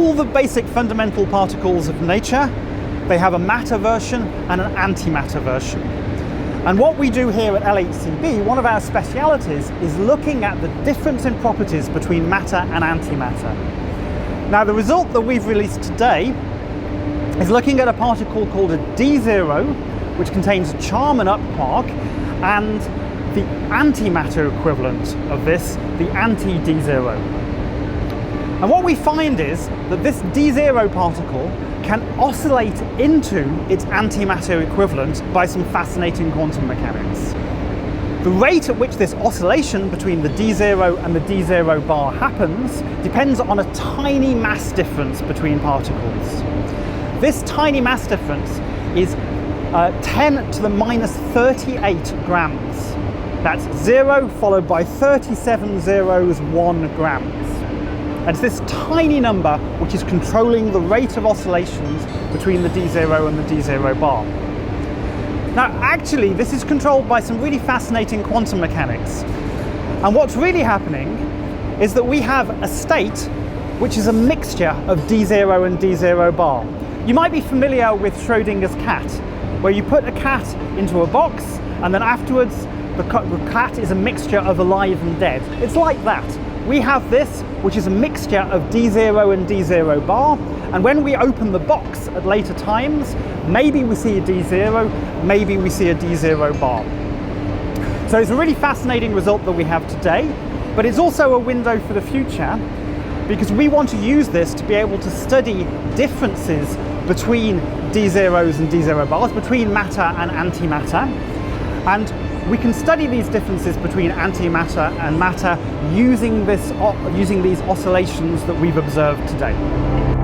all the basic fundamental particles of nature, they have a matter version and an antimatter version. And what we do here at LHCb, one of our specialities, is looking at the difference in properties between matter and antimatter. Now, the result that we've released today is looking at a particle called a D0, which contains a charm and up quark, and the antimatter equivalent of this, the anti-D0. And what we find is that this D0 particle can oscillate into its antimatter equivalent by some fascinating quantum mechanics. The rate at which this oscillation between the D0 and the D0 bar happens depends on a tiny mass difference between particles. This tiny mass difference is 10 to the minus 38 grams. That's 0 followed by 37 zeros, 1 grams. And it's this tiny number which is controlling the rate of oscillations between the D0 and the D0 bar. Now, actually, this is controlled by some really fascinating quantum mechanics. And what's really happening is that we have a state which is a mixture of D0 and D0 bar. You might be familiar with Schrodinger's cat, where you put a cat into a box and then afterwards the cat is a mixture of alive and dead. It's like that. We have this, which is a mixture of D0 and D0 bar, and when we open the box at later times, maybe we see a D0, maybe we see a D0 bar. So it's a really fascinating result that we have today, but it's also a window for the future, because we want to use this to be able to study differences between D0s and D0 bars, between matter and antimatter, and we can study these differences between antimatter and matter using these oscillations that we've observed today.